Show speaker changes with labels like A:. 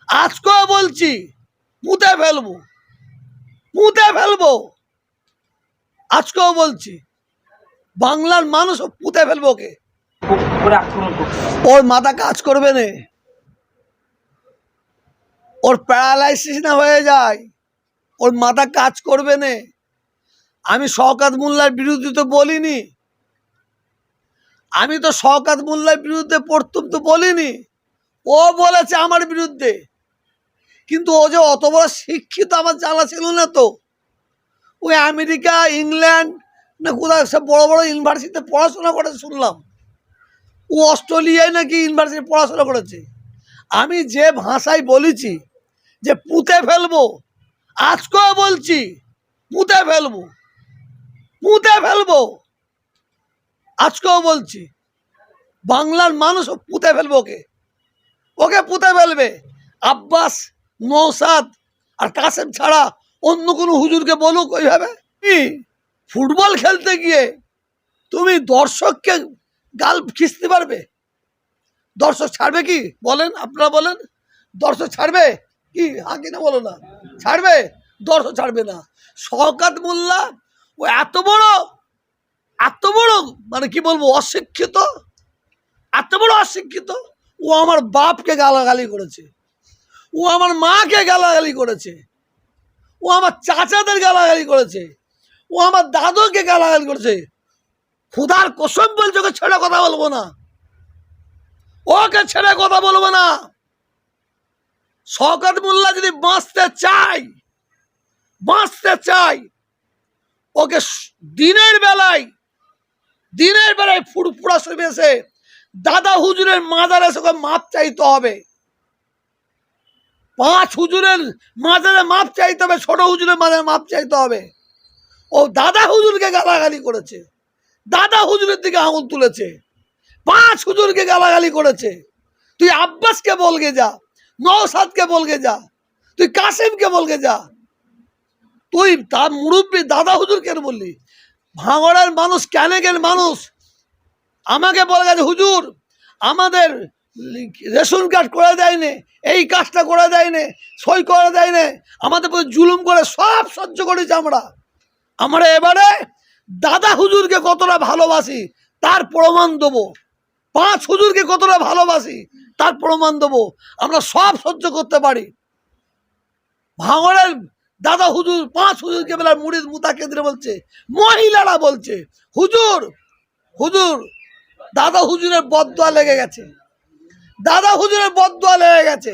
A: আজকেও বলছি পুঁতে ফেলবো, পুঁতে ফেলবো। আজকেও বলছি বাংলার মানুষ পুঁতে ফেলবো। ওকে ওর মাথা কাজ করবে না, ওর প্যারালাইসিস না হয়ে যায়, ওর মাথা কাজ করবে না। আমি শওকত মোল্লার বিরুদ্ধে তো বলিনি, আমি তো শওকত মোল্লার বিরুদ্ধে প্রথম তো বলিনি, ও বলেছে আমার বিরুদ্ধে। কিন্তু ও যে অত বড় শিক্ষিত আমার জানা ছিল না তো। ওই আমেরিকা, ইংল্যান্ড না কোথাও সব বড় বড় ইউনিভার্সিটিতে পড়াশোনা করে শুনলাম। ও অস্ট্রেলিয়ায় নাকি ইউনিভার্সিটি পড়াশোনা করেছে। আমি যে ভাষায় বলেছি যে পুঁতে ফেলবো, আজকেও বলছি পুঁতে ফেলবো, পুঁতে ফেলবো। আজকেও বলছি বাংলার মানুষ পুঁতে ফেলবো। ওকে ওকে পুঁতে ফেলবে। আব্বাস, নওশাদ আর কাসেম ছাড়া অন্য কোনো হুজুরকে বলুক ওইভাবে। ফুটবল খেলতে গিয়ে তুমি দর্শককে গাল খিস্তে পারবে? দর্শক ছাড়বে কি বলেন? আপনারা বলেন, দর্শক ছাড়বে কি? আগে না বলো না, ছাড়বে? দর্শক ছাড়বে না। শওকত মোল্লা ও এত বড় মানে কি বলবো, অশিক্ষিত, এত বড় অশিক্ষিত। ও আমার বাপকে গালাগালি করেছে, ও আমার মাকে গালাগালি করেছে, ও আমার চাচাদের গালাগালি করেছে, ও আমার দাদুকে গালাগালি করেছে। খুদার কসম বলছে ওকে ছেড়ে কথা বলবো না, ওকে ছেড়ে কথা বলবো না। শওকত মোল্লা যদি বাঁচতে চাই ওকে দিনের বেলায় ফুরফুরা শরীফে এসে দাদা হুজুরের মাজারে এসে মাপ চাইতে হবে। 5 হুজুরের মাজারে মাপ চাইতে হবে, ছোট হুজুরের মাজারে মাপ চাইতে হবে। ও দাদা হুজুরকে গালাগালি করেছে, দাদা হুজুরের দিকে আঙুল তুলেছে, 5 হুজুরকে গালাগালি করেছে। তুই আব্বাসকে বলগে যা, নওশাদকে বলগে যা, তুই কাসেমকে বলগে যা। তুই তার মুরব্বী দাদা হুজুর কেন বললি? ভাঙড়ের মানুষ, ক্যানেগের মানুষ আমাকে বলে গেছে, হুজুর আমাদের রেশন কার্ড করে দেয়নি, এই কাজটা করে দেয়নি, সই করে দেয়নি, আমাদের প্রতি জুলুম করে, সব সহ্য করেছি আমরা এবারে দাদা হুজুরকে কতটা ভালোবাসি তার প্রমাণ দেবো, 5 হুজুরকে কতটা ভালোবাসি তার প্রমাণ দেবো। আমরা সব সহ্য করতে পারি। ভাঙড়ের দাদা হুজুর 5 হুজুরকে বেলা মুরিদ মুতাকিদিন বলছে, মহিলারা বলছে হুজুর হুজুর দাদা হুজুরের বদদোয়া লেগে গেছে, দাদা হুজুরের বদদোয়া লেগে গেছে।